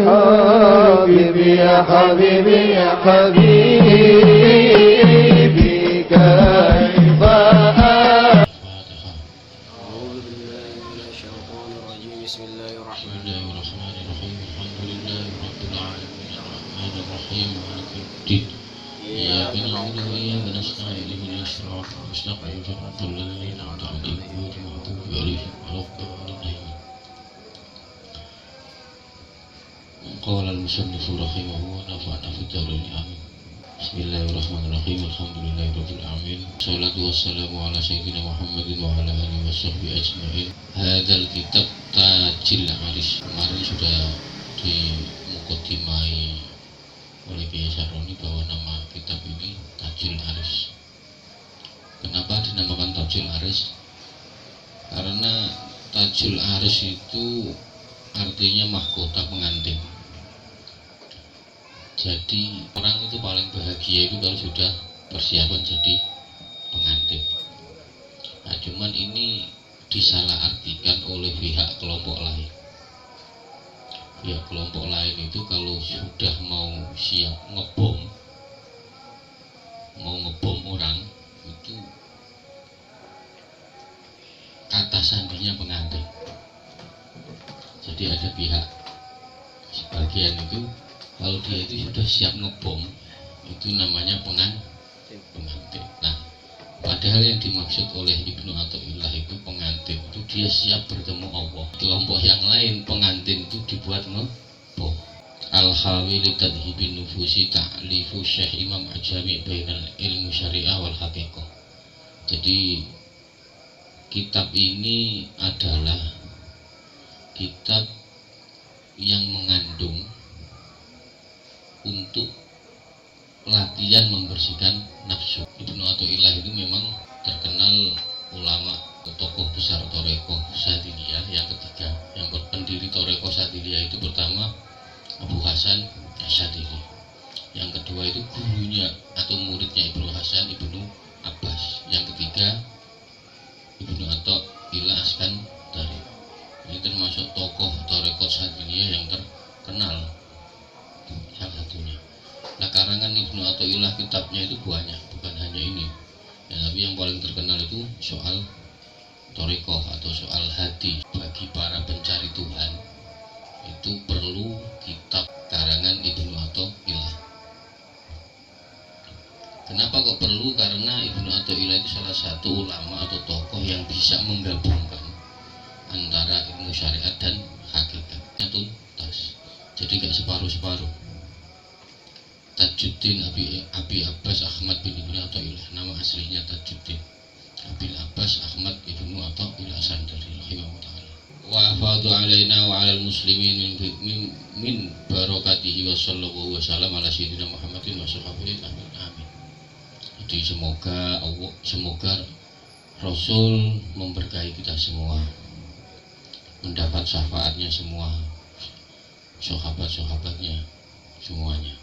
حبيبي يا حبيبي يا حبيبي كيف أعوذ بالله من الشيطان الرجيم بسم الله الرحمن الرحيم الحمد لله رب العالمين الرحمن الرحيم مالك يوم الدين إياك نعبد وإياك نستعين اهدنا الصراط المستقيم صراط الذين أنعمت عليهم غير المغضوب عليهم ولا الضالين. قال المصنف رحمه الله ونفعنا في الدارين آمين. بسم الله الرحمن الرحيم الحمد لله رب العالمين والصلاة والسلام على سيدنا محمد وعلى آله وصحبه أجمعين. Hadal kitab Tajil Aris, kemarin sudah dimukadimai oleh Kiai Saroni bahwa nama kitab ini Tajil Aris. Kenapa dinamakan Tajil Aris? Karena Tajil Aris itu artinya mahkota pengantin. Jadi orang itu paling bahagia itu kalau sudah persiapan jadi pengantin. Nah, cuman ini disalahartikan oleh pihak kelompok lain. Pihak kelompok lain itu kalau sudah mau siap ngebom orang itu kata sandinya pengantin. Jadi ada pihak sebagian itu kalau dia itu sudah siap ngebom itu namanya pengantin. Nah, padahal yang dimaksud oleh Ibnu Athaillah itu pengantin itu dia siap bertemu Allah. Kelompok yang lain pengantin itu dibuat ngebom. Al-Hawi li tadhibin nufusi ta'lifu Syekh Imam Ajami bainal ilmu syariah wal haqiqah. Jadi kitab ini adalah kitab yang mengandung untuk latihan membersihkan nafsu. Ibnu Athaillah itu memang terkenal ulama atau tokoh besar Thariqah Syadziliyah yang ketiga. Yang pendiri Thariqah Syadziliyah itu pertama Abu Hasan Asyadzili. Yang kedua itu gurunya atau muridnya Ibnu Hasan Ibnu Abbas. Yang ketiga Ibnu Athaillah Askandari. Ini termasuk tokoh Thariqah Syadziliyah yang terkenal salah satunya. Nah, karangan Ibnu Athaillah kitabnya itu banyak, bukan hanya ini ya, tapi yang paling terkenal itu soal Thariqah atau soal hati. Bagi para pencari Tuhan itu perlu kitab karangan Ibnu Athaillah. Kenapa kok perlu? Karena Ibnu Athaillah itu salah satu ulama atau tokoh yang bisa menggabungkan antara ilmu syariat dan hakikatnya tuntas. Jadi gak separuh-separuh. Tajuddin Abi Abbas Ahmad bin Ibnu Athaillah, nama aslinya Tajuddin Abi Abbas Ahmad Ibnu Athaillah Askandari rahimahullah. Wa fadhu alaina wa alal muslimin min barakatihi wa sallallahu wa sallam ala sayyidina Muhammadin wa sahbihi amin. Jadi semoga Rasul memberkahi kita semua, mendapat syafaatnya semua, sahabat-sahabatnya semuanya.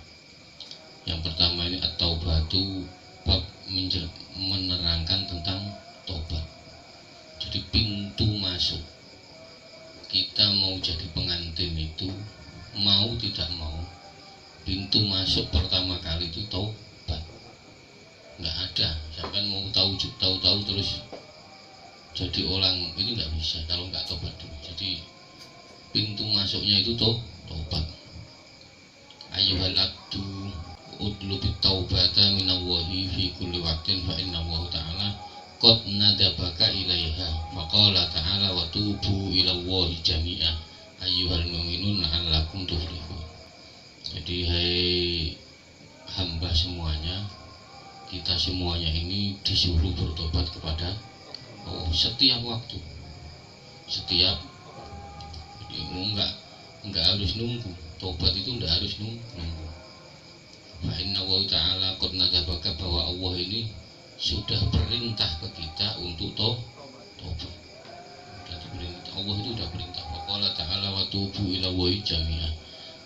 Yang pertama ini at-taubatu, bab menerangkan tentang tobat. Jadi pintu masuk kita mau jadi pengantin itu, mau tidak mau, pintu masuk pertama kali itu tobat. Nggak ada, sampai mau tahu terus jadi orang itu nggak bisa kalau nggak tobat dulu. Jadi pintu masuknya itu tobat. Ayyuhal abdu utlubit taubata minallahi fi kulli waqtin fa inna Allah ta'ala qad nadabaka ilaiha faqala ta'ala wa tubu ilallahi jami'a ayyuhal mu'minun la'allakum tuflihun. Jadi hai hamba semuanya, kita semuanya ini disuruh bertobat kepada Allah setiap waktu, setiap. Jadi enggak harus nunggu, tobat itu enggak harus nunggu. Fa inna Allah ta'ala qad nadabaka, bahwa Allah ini sudah perintah ke kita untuk tobat. Allah itu sudah perintah. Faqala ta'ala wa tubu ila Allahi jami'ah.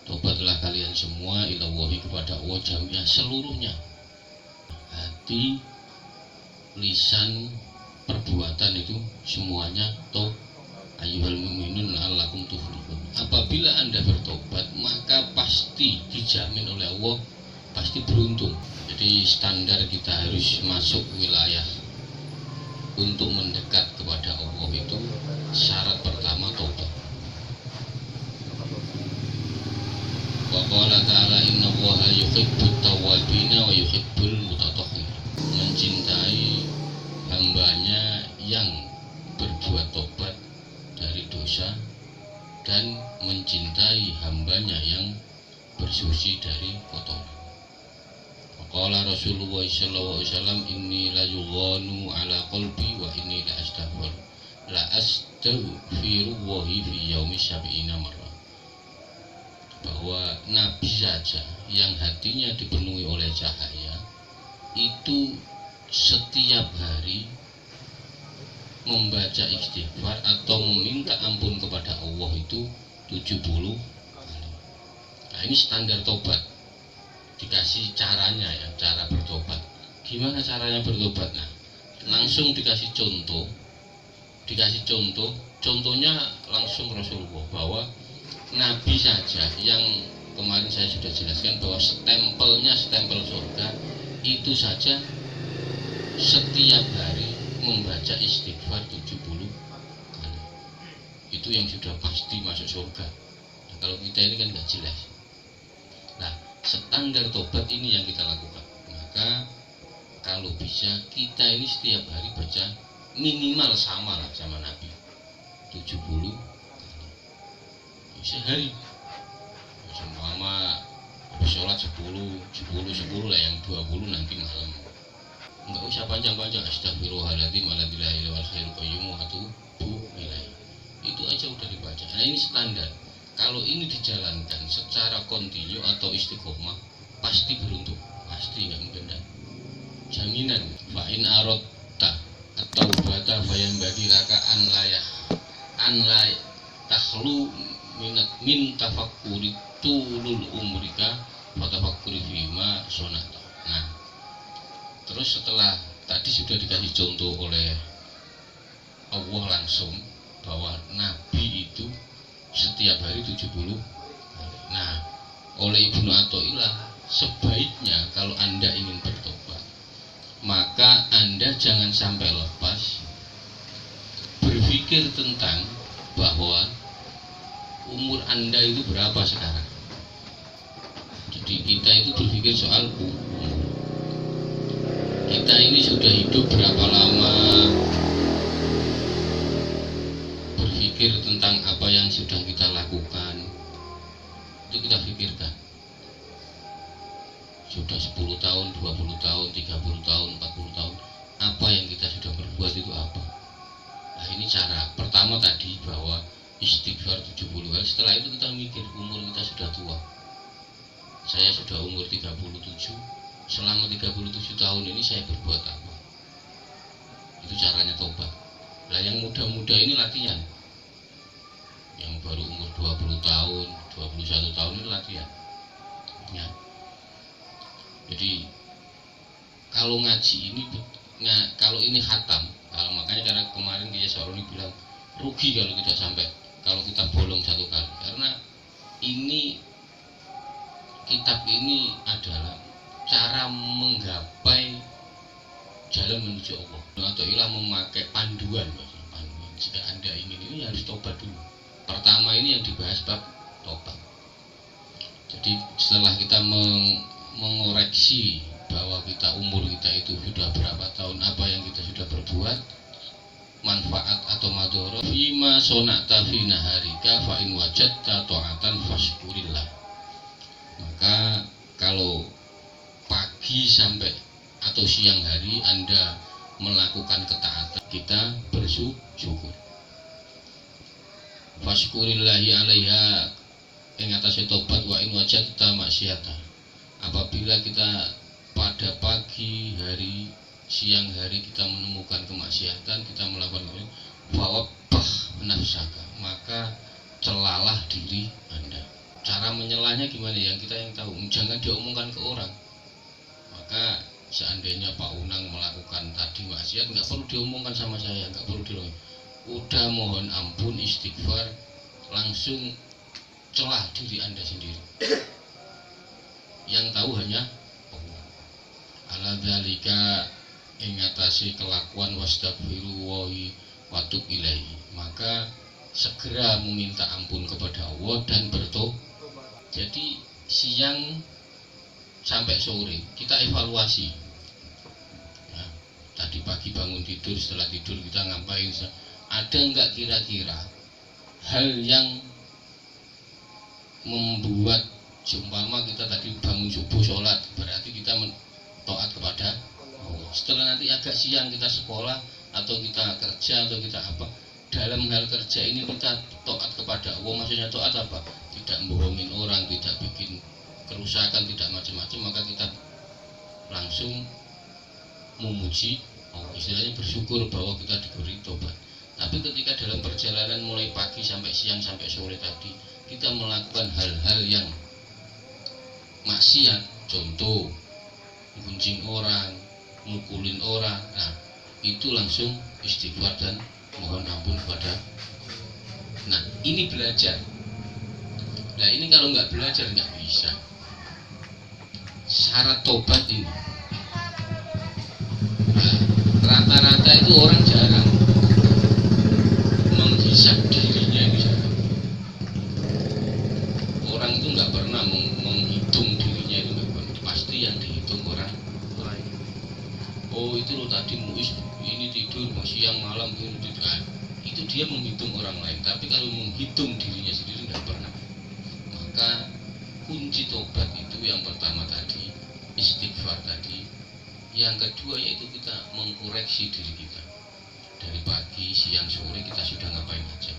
Tobatlah kalian semua ila Allahi, kepada Allah jami'ah, seluruhnya. Hati, lisan, perbuatan itu semuanya ayyuhal mu'minun la'allakum tuflihun. Apabila Anda bertobat, maka pasti dijamin oleh Allah, pasti beruntung. Jadi standar kita harus masuk wilayah untuk mendekat kepada Allah itu syarat pertama taubat. Wa qala ta'ala innallaha yuhibbut tawwabina wa yuhibbul mutatahhirin. Mencintai hambanya yang berbuat tobat dari dosa dan mencintai hambanya yang bersuci dari kotoran. Qala Rasulullah sallallahu alaihi wasallam inni la yughanu ala qalbi wa inni la astaghfirullahi fi yaumi sab'ina marrah. Bahwa Nabi saja yang hatinya dipenuhi oleh cahaya itu setiap hari membaca istighfar atau meminta ampun kepada Allah itu 70 kali. Nah, ini standar tobat. Dikasih caranya ya, cara bertobat. Gimana caranya bertobat? Nah, langsung dikasih contoh. Contohnya langsung Rasulullah, bahwa Nabi saja yang kemarin saya sudah jelaskan bahwa stempel surga itu saja setiap hari membaca istighfar 70 kali. Itu yang sudah pasti masuk surga. Nah, kalau kita ini kan nggak jelas. Nah, standar tobat ini yang kita lakukan. Maka kalau bisa kita ini setiap hari baca minimal sama lah sama Nabi 70 kali sehari. Seumpama sholat 10 lah, yang 20 nanti malam. Enggak usah panjang-panjang. Astagfirullahaladzim aladzim wal khairul qayyum wa atubu ilaih. Itu aja udah dibaca. Nah, ini standar. Kalau ini dijalankan secara kontinu atau istiqomah, pasti beruntung, pasti nggak mungkin enggak. Jaminan. Fa'in arotta atau bata fayan bagi laka an lay takhlu min tafakkuri tulul umrika wa tafakkuri fima sonata. Nah, terus setelah tadi sudah dikasih contoh oleh Allah langsung bahwa Nabi itu setiap hari 70 kali. Nah, oleh Ibnu Athaillah, sebaiknya kalau Anda ingin bertobat, maka Anda jangan sampai lepas berpikir tentang bahwa umur Anda itu berapa sekarang. Jadi kita itu berpikir soal umur. Kita ini sudah hidup berapa lama, berpikir tentang apa yang sudah kita lakukan, itu kita pikirkan. Sudah 10 tahun, 20 tahun, 30 tahun, 40 tahun, apa yang kita sudah berbuat itu apa. Nah, ini cara pertama tadi bahwa istighfar 70 kali. Setelah itu kita mikir umur kita sudah tua. Saya sudah umur 37. Selama 37 tahun ini saya berbuat apa? Itu caranya tobat. Nah, yang muda-muda ini latihan. Yang baru umur 20 tahun, 21 tahun ini latihan. Ya. Jadi kalau ngaji ini, kalau ini khatam, makanya karena kemarin dia Saroni bilang rugi kalau tidak sampai, kalau kita bolong satu kali, karena ini kitab ini adalah cara menggapai jalan menuju Allah. Atau ilah memakai panduan. Jika Anda ingin ini harus tobat dulu. Pertama ini yang dibahas bab tobat. Jadi setelah kita mengoreksi bahwa kita umur kita itu sudah berapa tahun, apa yang kita sudah berbuat, manfaat atau madhara, fima sonata fi naharika fa in wajadta ta'atan fashkurillah. Maka kalau pagi sampai atau siang hari Anda melakukan ketaatan, kita bersyukur. Fashkurillahi alaiha, ing atase tobat, wa in wajadta maksiata. Apabila kita pada pagi hari, siang hari kita menemukan kemaksiatan, kita melakukan fawabbah nafsaka, maka celalah diri Anda. Cara menyelahnya gimana? Yang kita yang tahu, jangan diomongkan ke orang. Maka seandainya Pak Unang melakukan tadi maksiat, nggak perlu diomongkan sama saya, nggak perlu diomongkan. Udah mohon ampun, istighfar, langsung celah diri Anda sendiri. yang tahu hanya Allah. Ala dzalika ing ngatasi kelakuan wastaghfiru wa tub ilaihi, maka segera meminta ampun kepada Allah dan bertobat. Jadi siang sampai sore kita evaluasi. Nah, tadi pagi bangun tidur, setelah tidur kita ngapain? Ada enggak kira-kira hal yang membuat, seumpama kita tadi bangun subuh sholat, berarti kita taat kepada Allah. Setelah nanti agak siang kita sekolah atau kita kerja atau kita apa, dalam hal kerja ini kita taat kepada Allah. Maksudnya taat apa? Tidak membohongin orang, tidak bikin kerusakan, tidak macam-macam, maka kita langsung memuji Allah, istilahnya bersyukur bahwa kita diberi tobat. Tapi ketika dalam perjalanan mulai pagi sampai siang sampai sore tadi kita melakukan hal-hal yang maksiat, contoh gunjing orang, mukulin orang, nah itu langsung istighfar dan mohon ampun kepada. Nah ini belajar. Nah ini kalau nggak belajar nggak bisa. Syarat tobat ini, nah, rata-rata itu orang jarang menghisap dirinya itu jarang. Orang itu nggak pernah menghitung dirinya, itu nggak pernah. Pasti yang dihitung orang lain. Oh itu loh tadi Muis ini tidur mau siang malam ini tidur. Nah, itu dia menghitung orang lain. Tapi kalau menghitung dirinya sendiri nggak pernah. Maka kunci tobat itu yang pertama tadi istighfar tadi. Yang kedua yaitu kita mengkoreksi diri kita. Dari pagi, siang, sore kita sudah ngapain aja.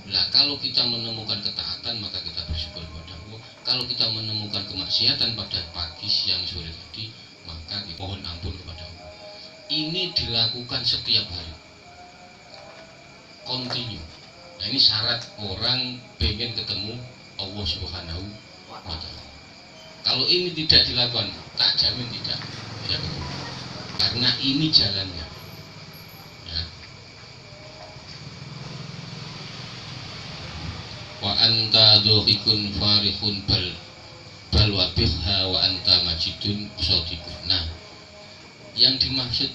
Nah kalau kita menemukan ketaatan maka kita bersyukur kepada Allah. Kalau kita menemukan kemaksiatan pada pagi, siang, sore tadi, maka kita mohon ampun kepada Allah. Ini dilakukan setiap hari, continue. Nah ini syarat orang pengen ketemu Allah Subhanahu wa Ta'ala. Kalau ini tidak dilakukan, tak jamin tidak ketemu. Karena ini jalannya. Ya. Wa anta dhuhikun farihun bal wa biha wa anta majidun shadiqun. Nah, yang dimaksud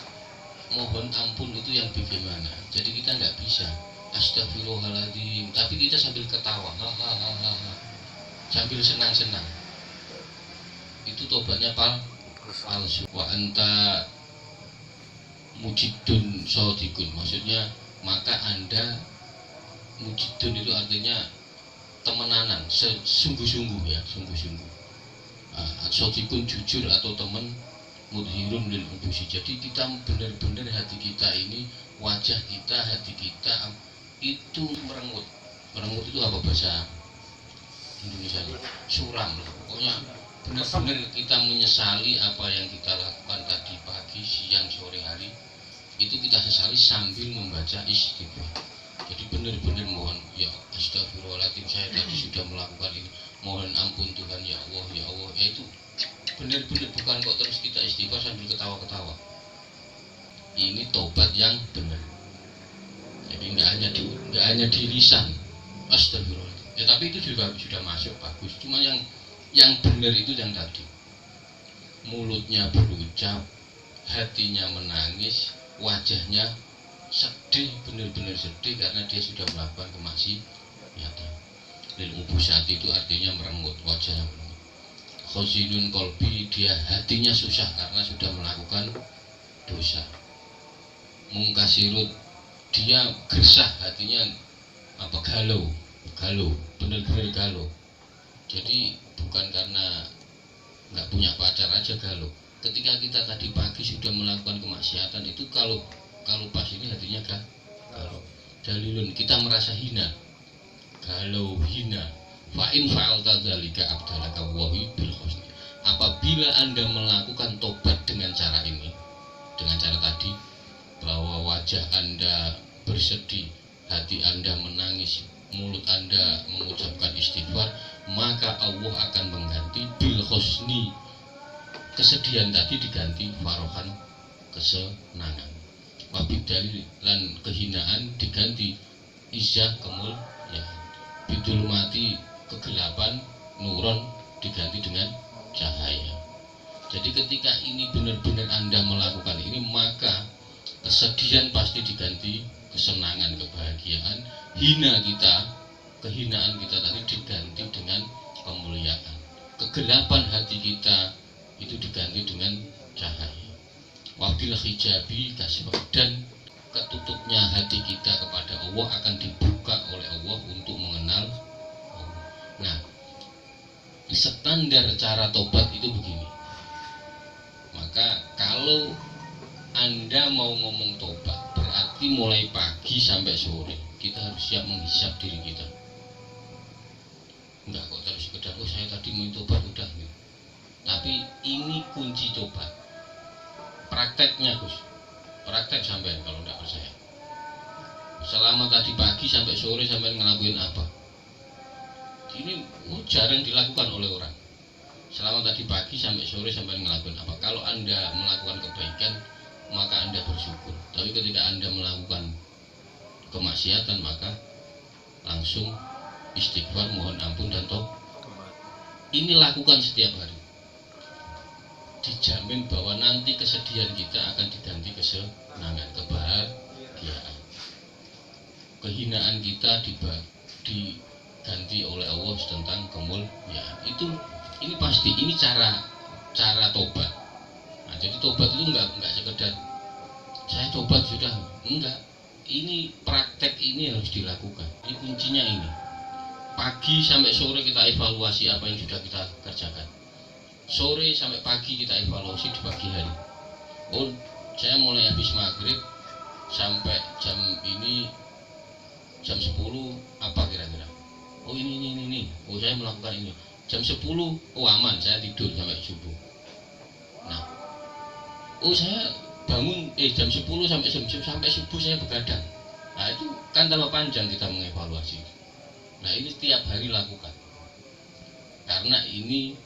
mohon ampun itu yang bagaimana? Jadi kita nggak bisa astagfirullahaladzim, tapi kita sambil ketawa, hahaha, sambil senang-senang. Itu tobatnya palsu. Wa anta mujidun shadiqun, maksudnya maka Anda mujidun itu artinya temenanan, sungguh-sungguh ya, sungguh-sungguh. Shadiqun jujur atau teman, mudhirun lil ubusi. Jadi kita benar-benar hati kita ini, wajah kita, hati kita itu merengut. Merengut itu apa bahasa Indonesia? Suram. Pokoknya benar-benar kita menyesali apa yang kita lakukan tadi pagi, siang, sore hari. Itu kita sesali sambil membaca istighfar. Jadi benar-benar mohon, ya astagfirullahaladzim, saya tadi sudah melakukan ini, mohon ampun Tuhan, ya Allah, ya Allah. Itu benar-benar, bukan kok terus kita istighfar sambil ketawa-ketawa. Ini tobat yang benar. Jadi nggak hanya di lisan astagfirullahaladzim. Ya tapi itu juga sudah masuk bagus. Cuma yang benar itu yang tadi. Mulutnya berucap, hatinya menangis, wajahnya sedih, benar-benar sedih karena dia sudah melakukan kemaksiatan. Lil ubusati itu artinya merengut, wajahnya merengut. Khozinun kolbi, dia hatinya susah karena sudah melakukan dosa. Mungkasirut, dia gersah, hatinya apa, galau, benar-benar galau. Jadi bukan karena nggak punya pacar aja galau. Ketika kita tadi pagi sudah melakukan kemaksiatan itu, kalau pas ini hatinya galau. Dalilun, kita merasa hina, galau, hina. Fa'in fa'alta dzalika abdalaka wahi bil husni. Apabila Anda melakukan tobat dengan cara ini, dengan cara tadi, bahwa wajah Anda bersedih, hati Anda menangis, mulut Anda mengucapkan istighfar, maka Allah akan mengganti bil husni, kesedihan tadi diganti farohan, kesenangan. Wabid dalil lan kehinaan diganti izzah, kemuliaan. Bidul mati, kegelapan, nuron diganti dengan cahaya. Jadi ketika ini benar-benar Anda melakukan ini, maka kesedihan pasti diganti kesenangan, kebahagiaan. Kehinaan kita tadi diganti dengan kemuliaan. Kegelapan hati kita itu diganti dengan cahaya. Waqtil hijabi kasbah, dan ketutupnya hati kita kepada Allah akan dibuka oleh Allah untuk mengenal Allah. Nah, standar cara tobat itu begini. Maka kalau Anda mau ngomong tobat, berarti mulai pagi sampai sore kita harus siap menghisap diri kita. Enggak kok terus sekedar saya tadi mau tobat udah gitu. Tapi ini kunci tobat. Prakteknya Gus. Praktek sampai kalau enggak percaya. Selama tadi pagi sampai sore sampai ngelakuin apa? Ini jarang dilakukan oleh orang. Selama tadi pagi sampai sore sampai ngelakuin apa? Kalau Anda melakukan kebaikan, maka Anda bersyukur. Tapi ketika Anda melakukan kemaksiatan, maka langsung istighfar, mohon ampun dan tobat. Ini lakukan setiap hari. Dijamin bahwa nanti kesedihan kita akan diganti kesenangan, kebahagiaan. Kehinaan kita diganti oleh Allah tentang kemuliaan. Ini pasti, ini cara tobat. Nah, jadi tobat itu enggak sekedar saya tobat sudah, enggak. Ini praktek, ini harus dilakukan. Ini kuncinya ini. Pagi sampai sore kita evaluasi apa yang sudah kita kerjakan. Sore sampai pagi kita evaluasi di pagi hari. Oh, saya mulai habis maghrib sampai jam ini jam 10 apa kira-kira? Oh ini. Oh saya melakukan ini. Jam 10 oh aman, saya tidur sampai subuh. Nah, oh saya bangun jam 10 sampai subuh saya begadang. Nah itu kan tambah panjang kita mengevaluasi. Nah ini setiap hari lakukan. Karena ini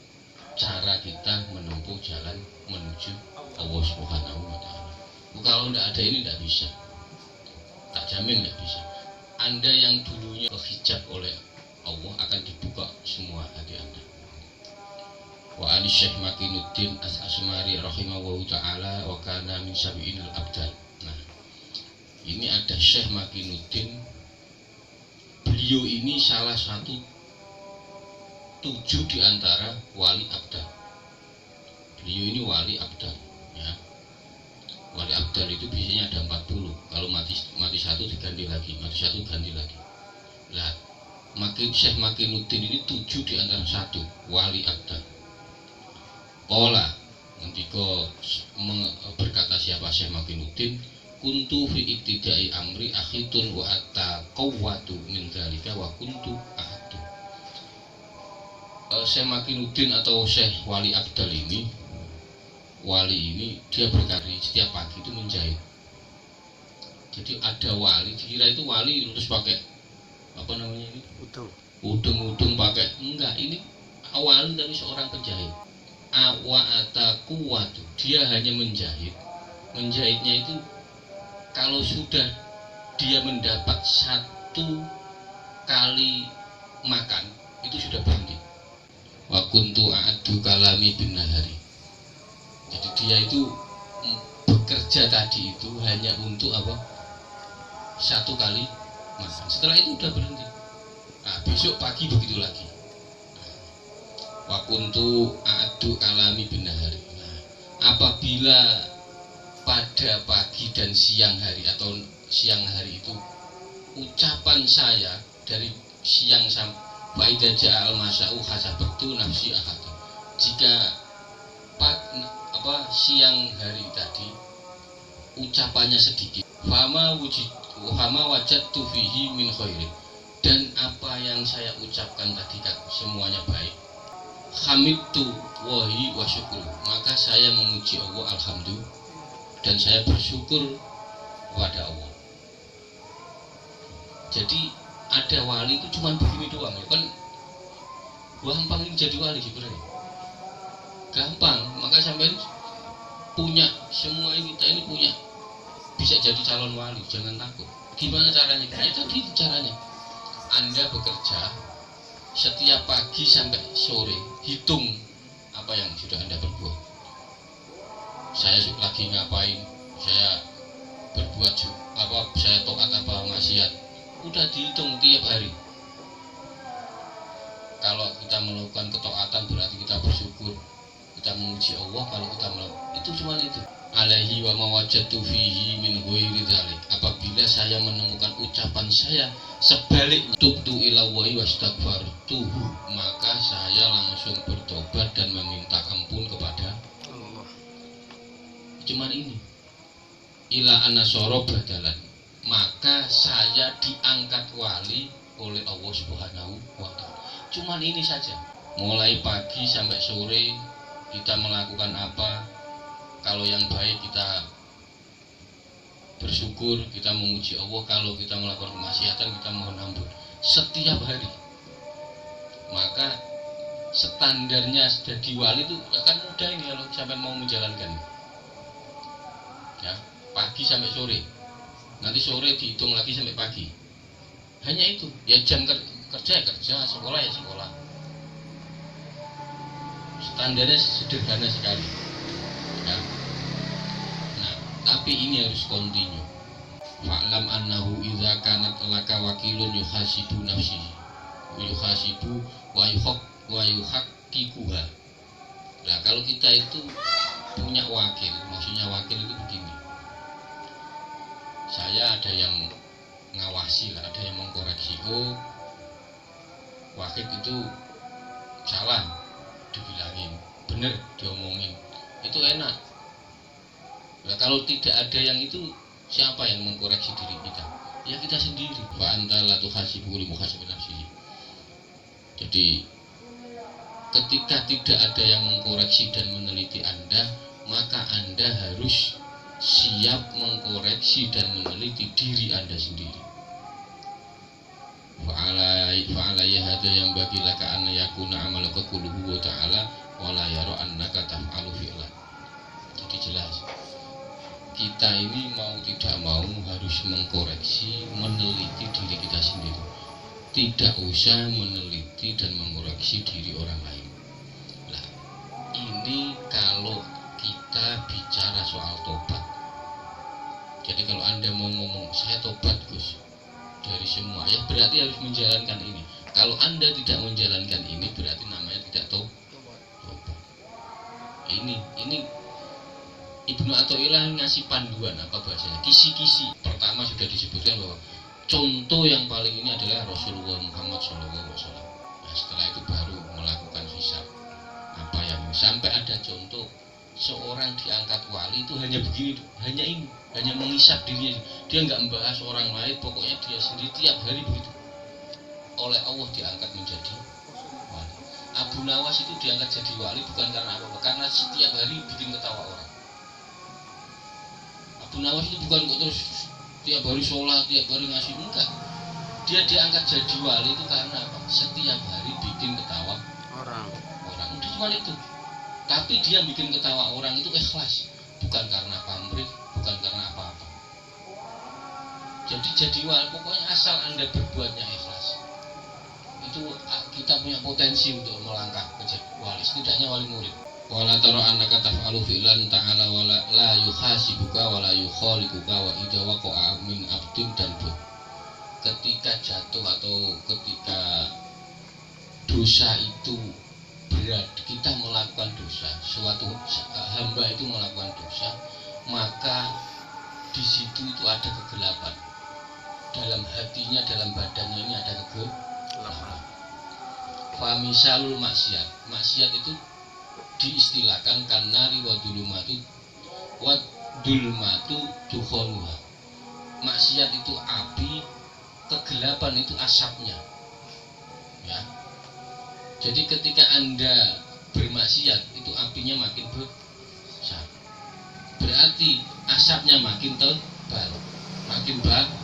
cara kita menempuh jalan menuju Allah Subhanahu wa Ta'ala. Kalau tidak ada ini tidak bisa. Tak jamin tidak bisa. Anda yang dulunya terhijab oleh Allah akan dibuka semua hati Anda. Wa ali Syekh Makinuddin As-Asmari rahimahullahu ta'ala wa kana min sabi'inil abdal. Nah, ini ada Syekh Makinuddin. Beliau ini salah satu 7 di antara wali abdal. Beliau ini wali abdal, ya. Wali abdal itu biasanya ada 40. Kalau mati satu diganti lagi, mati satu ganti lagi. Lah, Syekh Makinuddin ini 7 di antara 1 wali abdal. Qala ngendika berkata siapa Syekh Makinuddin, kuntu fi iktidai amri akhitun wa ataqawwatu min dzalika wa kuntu ahadu. Syekh Makinuddin atau Syekh Wali Abdal ini, wali ini dia berkata setiap pagi itu menjahit. Jadi ada wali, dikira itu wali terus pakai apa namanya ini? Udung pakai, enggak, ini awalnya dari seorang penjahit. Awa atakuwatu, dia hanya menjahit. Menjahitnya itu kalau sudah dia mendapat 1 kali makan itu sudah berhenti. Wa kuntu a'adu kalami bin nahari. Jadi dia itu bekerja tadi itu hanya untuk apa? 1 kali makan. Setelah itu udah berhenti. Nah, besok pagi begitu lagi. Wa kuntu a'adu kalami bin nahari. Nah, apabila pada pagi dan siang hari atau siang hari itu ucapan saya dari siang sampai Faidah ja'al masa'u hasabtu nafsi ahad. Jika siang hari tadi ucapannya sedikit, fama wajadtu fihi min khairin, dan apa yang saya ucapkan tadi semuanya baik, hamidtu wahi wa syukur, maka saya memuji Allah alhamdulillah dan saya bersyukur kepada Allah. Jadi ada wali itu cuma begini doang, kan gampang ini jadi wali sebenarnya, gampang. Maka sampai punya semua ini, kita ini punya bisa jadi calon wali, jangan takut. Gimana caranya? Kayak tadi caranya, Anda bekerja setiap pagi sampai sore, hitung apa yang sudah Anda perbuat? Saya lagi ngapain? Saya berbuat saya taat apa maksiat? Udah dihitung tiap hari. Kalau kita melakukan ketaatan berarti kita bersyukur, kita memuji Allah. Kalau kita melakukan itu cuma itu. Alaihi wa mawajjatu fihi min ghairi dzalik. Apabila saya menemukan ucapan saya sebaliknya, tubtu ila Allahi wastaghfartuhu, maka saya langsung bertobat dan meminta ampun kepada Allah. Cuman ini. Ila anasoro badalan, maka saya diangkat wali oleh Allah Subhanahu wa ta'ala. Cuman ini saja. Mulai pagi sampai sore kita melakukan apa? Kalau yang baik kita bersyukur, kita memuji Allah. Kalau kita melakukan kemaksiatan, kita mohon ampun setiap hari. Maka standarnya jadi wali itu akan mudah ini kalau sampai mau menjalankan. Ya, pagi sampai sore. Nanti sore dihitung lagi sampai pagi. Hanya itu. Ya jam kerja, sekolah ya sekolah. Standarnya sederhana sekali. Ya. Nah, tapi ini harus kontinu. Fa'lam annahu idza kanat laka wakilun yuhasibu nafsihi yuhasibu wa yuhaqqikuha. Nah, kalau kita itu punya wakil, maksudnya wakil itu begini. Saya ada yang ngawasi lah, ada yang mengkoreksi. Oh, wakil itu salah, dibilangin, bener diomongin, itu enak. Nah, kalau tidak ada yang itu, siapa yang mengkoreksi diri kita? Ya kita sendiri. Wa anta la tuhasibu li muhasabati nafsihi. Jadi ketika tidak ada yang mengkoreksi dan meneliti Anda, maka Anda harus siap mengkoreksi dan meneliti diri Anda sendiri. Fa'alayya hadza yang bagi laka an yakuna amalaka kulluhu wa ta'ala wa la yara annaka taf'alu fi'lan. Jadi jelas. Kita ini mau tidak mau harus mengkoreksi, meneliti diri kita sendiri. Tidak usah meneliti dan mengkoreksi diri orang lain. Nah, ini kalau kita bicara soal tobat. Jadi kalau Anda mau ngomong saya tobat Gus dari semua, ya berarti harus menjalankan ini. Kalau Anda tidak menjalankan ini berarti namanya tidak tobat. Ini Ibnu Athaillah ngasih panduan, apa bahasanya, kisi-kisi. Pertama sudah disebutkan bahwa contoh yang paling ini adalah Rasulullah Muhammad SAW. Nah, setelah itu baru melakukan hisab. Apa yang sampai ada contoh seorang diangkat wali itu hanya begini, hanya menghisap dirinya. Dia nggak membahas orang lain, pokoknya dia sendiri tiap hari begitu. Oleh Allah diangkat menjadi wali. Abu Nawas itu diangkat jadi wali bukan karena apa-apa, karena setiap hari bikin ketawa orang. Abu Nawas itu bukan kok terus tiap hari sholat, tiap hari ngasih, enggak. Dia diangkat jadi wali itu karena apa? Setiap hari bikin ketawa orang. Udah cuma itu. Tapi dia bikin ketawa orang itu ikhlas, bukan karena pamrih, bukan karena apa-apa. Jadi wali pokoknya asal Anda berbuatnya ikhlas. Itu kita punya potensi untuk melangkah ke wali, setidaknya wali murid. Wala tara annaka taf'alu fi'lan ta'ala wala la yuhasibuka wala yukhaliquka wa idza waqa'a min abdin dan bu. Ketika jatuh atau ketika dosa itu berat, kita melakukan dosa, suatu hamba itu melakukan dosa, maka di situ itu ada kegelapan. Dalam hatinya, dalam badannya ini ada kegelapan. Fa misalul maksiat itu diistilahkan kanari wa dulmatu dukhanuha. Maksiat itu api, kegelapan itu asapnya. Ya. Jadi ketika Anda bermaksiat itu apinya makin besar. Berarti asapnya makin tebal, makin banyak.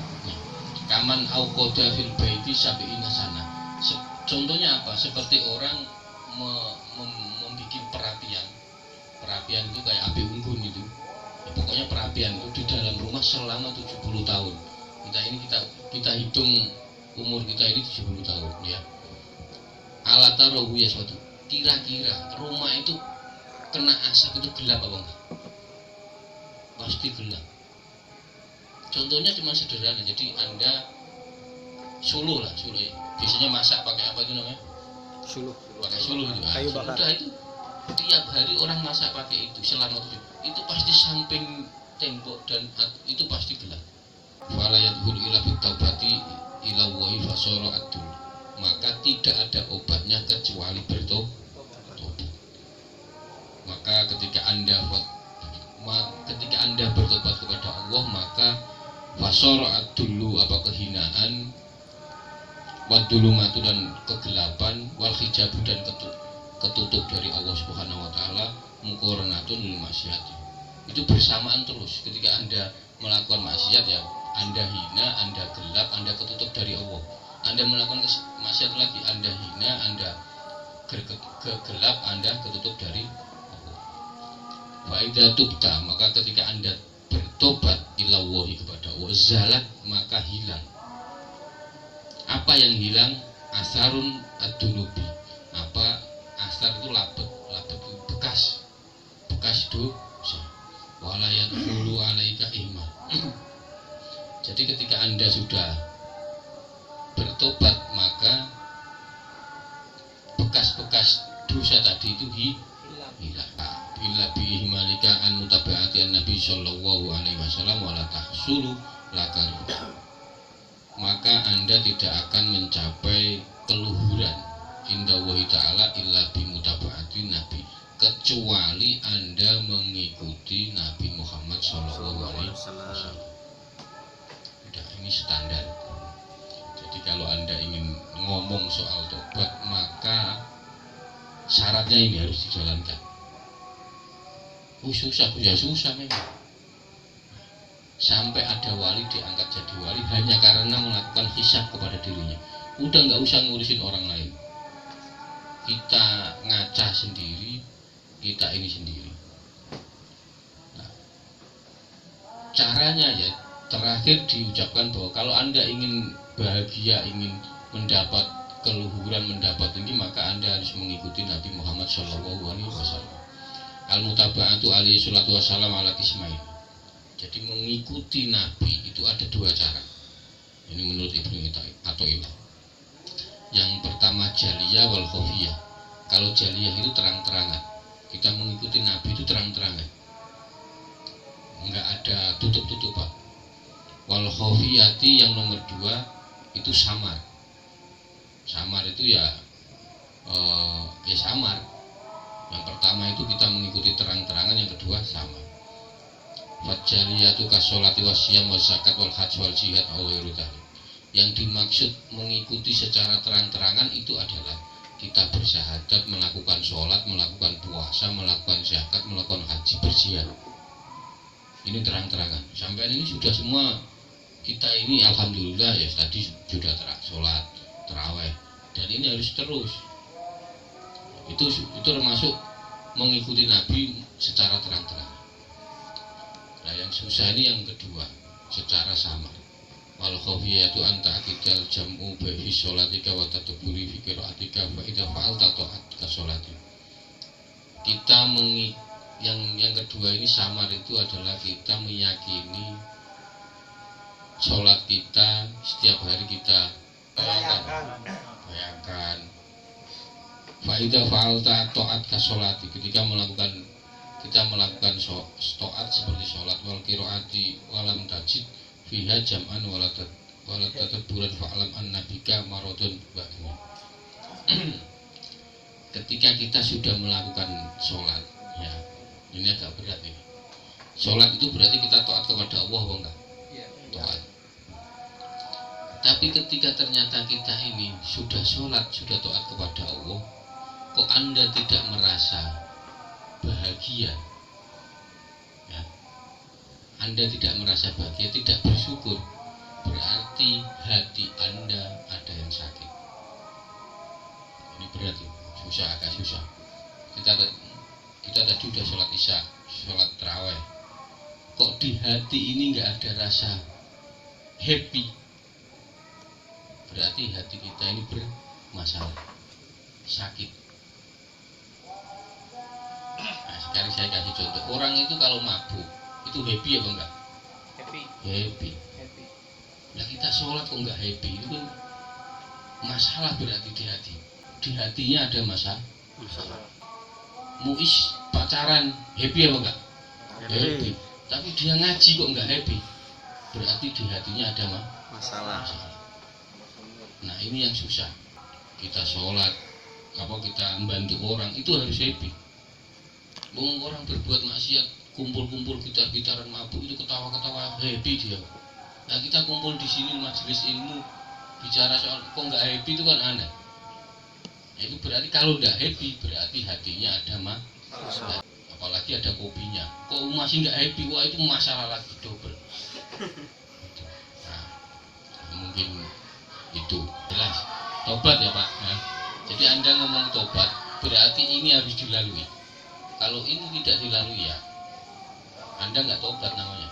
Kaman auqada fil baiti sabiina sana. Contohnya apa? Seperti orang membuat perapian itu kayak api unggun gitu. Ya, pokoknya perapian itu di dalam rumah selama 70 tahun. Kita hitung umur kita ini 70 tahun ya. Alatarohu ya suatu. kira-kira rumah itu kena asap itu gelap apa enggak? Pasti gelap. Contohnya cuma sederhana, jadi Anda suluh lah, suluh ya. Biasanya masak pakai apa itu namanya? Suluh. Pakai suluh itu. Kayu bakar. Udah itu tiap hari orang masak pakai itu selama itu pasti samping tembok dan itu pasti gelap. Fala yadhul ila bitaubati ila wahi fasara adul. Maka tidak ada obatnya kecuali bertobat. Maka ketika Anda bertobat kepada Allah, maka fasara adulu apa kehinaan, wadulumatu dan kegelapan, wal hijabu dan ketutup dari Allah Subhanahu wa taala, muqaranatun lil maksiat. Itu bersamaan terus. Ketika Anda melakukan maksiat, ya Anda hina, Anda gelap, Anda ketutup dari Allah. Anda melakukan maksiat lagi, Anda hina, Anda gelap, Anda ketutup dari Allah. Wa idza tubta, maka ketika Anda bertobat ilallahi kepada Allah, zalat, maka hilang. Apa yang hilang? Asarun ad-dunubi. Apa asar itu labet itu bekas dosa. Wala yadkhulu alaika iman. Jadi ketika Anda sudah bertobat, maka bekas-bekas dosa tadi itu hilang. Bila bihimalika an mutabaati an-nabi sallallahu alaihi wasallam wala tahsulu lakal. Maka Anda tidak akan mencapai keluhuran indallahi ta'ala illa bimutabaati nabi, kecuali Anda mengikuti Nabi Muhammad sallallahu alaihi wasallam. Ini standar. Jadi kalau Anda ingin ngomong soal tobat, maka syaratnya ini harus dijalankan. Susah, ya susah memang. Sampai ada wali diangkat jadi wali hanya karena melakukan hisab kepada dirinya. Udah nggak usah ngurusin orang lain. Kita ngaca sendiri, kita ini sendiri. Nah, caranya ya terakhir diucapkan bahwa kalau Anda ingin bahagia, ingin mendapat keluhuran, mendapat ini, maka Anda harus mengikuti Nabi Muhammad SAW. Al-mutaba'atu alaihi salatu wassalam ala kismain. Jadi mengikuti Nabi itu ada dua cara. Ini menurut Ibnu Athaillah. Yang pertama jaliyah wal khofiyah. Kalau jaliyah itu terang-terangan. Kita mengikuti Nabi itu terang-terangan. Enggak ada tutup-tutupan. Wal khofiyati yang nomor dua itu samar. Samar itu ya samar. Yang pertama itu kita mengikuti terang-terangan, yang kedua samar. Fajaliyatu kasolati wasyam wa zakat wal hajj wal jihad aw ghairu dzalik. Yang dimaksud mengikuti secara terang-terangan itu adalah kita bersyahadat, melakukan sholat, melakukan puasa, melakukan zakat, melakukan haji, berjihad. Ini terang-terangan. Sampai ini sudah semua kita ini alhamdulillah ya tadi sudah sholat, taraweh, dan ini harus terus. Itu termasuk mengikuti Nabi secara terang-terangan. Nah yang susah ini yang kedua, secara samar. Wal khafiyatu anta akidal jam'u ba'i sholatika wa tatuburi fi qira'atika fa idza fa'alta ta'atka sholati. Yang kedua ini samar itu adalah kita meyakini sholat kita setiap hari kita bayangkan. Faidah fa'alta ta'atka sholati, ketika kita melakukan ta'at seperti sholat wal qiraati walam tajid fiha jam'an wala tadabburan fa'alam annabika maradun ba'dhu. Ketika kita sudah melakukan sholat, ya ini agak berat ini. Sholat itu berarti kita taat kepada Allah, apa enggak? Taat. Tapi ketika ternyata kita ini sudah sholat, sudah taat kepada Allah, kok Anda tidak merasa bahagia, ya? Anda tidak merasa bahagia, tidak bersyukur, berarti hati Anda ada yang sakit. Ini berat, susah, agak susah. Kita tadi sudah sholat isya, sholat taraweh, kok di hati ini nggak ada rasa happy, berarti hati kita ini bermasalah, sakit. contoh, orang itu kalau mabuk itu happy apa enggak? Happy. Nah kita sholat kok enggak happy, itu kan masalah berarti di hati. Di hatinya ada masalah. Muis pacaran happy apa enggak? Happy. Tapi dia ngaji kok enggak happy, berarti di hatinya ada masalah. Nah ini yang susah. Kita sholat, kita membantu orang itu harus happy. Orang berbuat maksiat, kumpul-kumpul gitar-gitaran mabuk itu ketawa-ketawa happy dia. Nah kita kumpul di sini majelis ilmu bicara soal kok nggak happy itu kan aneh. Nah, itu berarti kalau nggak happy berarti hatinya ada masalah. Apalagi ada kopinya. Kok masih nggak happy? Wah itu masalah lagi double. Nah, mungkin itu jelas. Tobat ya Pak. Nah, jadi Anda ngomong tobat berarti ini harus dilalui. Kalau ini tidak dilalui ya Anda nggak tobat namanya.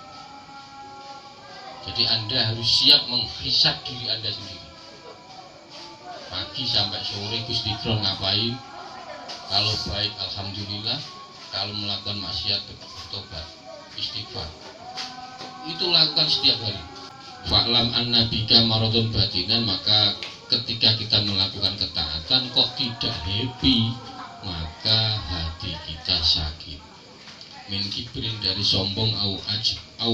Jadi Anda harus siap menghisap diri Anda sendiri. Pagi sampai sore Gusti Kron ngapain? Kalau baik alhamdulillah, kalau melakukan maksiat bertobat, istighfar. Itu lakukan setiap hari. Fa'lam annabika maradun batinan, maka ketika kita melakukan ketaatan kok tidak happy, maka hati kita sakit. Min kibrin dari sombong au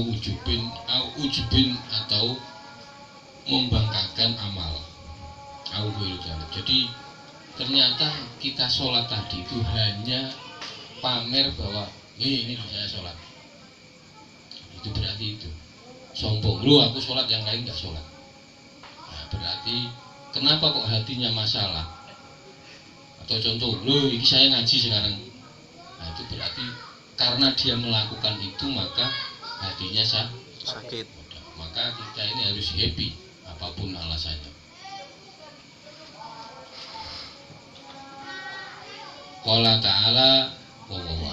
ujubin atau membanggakan amal. Jadi ternyata kita sholat tadi itu hanya pamer bahwa ini saya sholat. Itu berarti itu sombong. Lu aku sholat yang lain nggak sholat. Nah, berarti kenapa kok hatinya masalah? Atau contoh, lu ini saya ngaji sekarang. Nah itu berarti karena dia melakukan itu maka hatinya sakit. Maka kita ini harus happy apapun alasannya. Qala ta'ala wa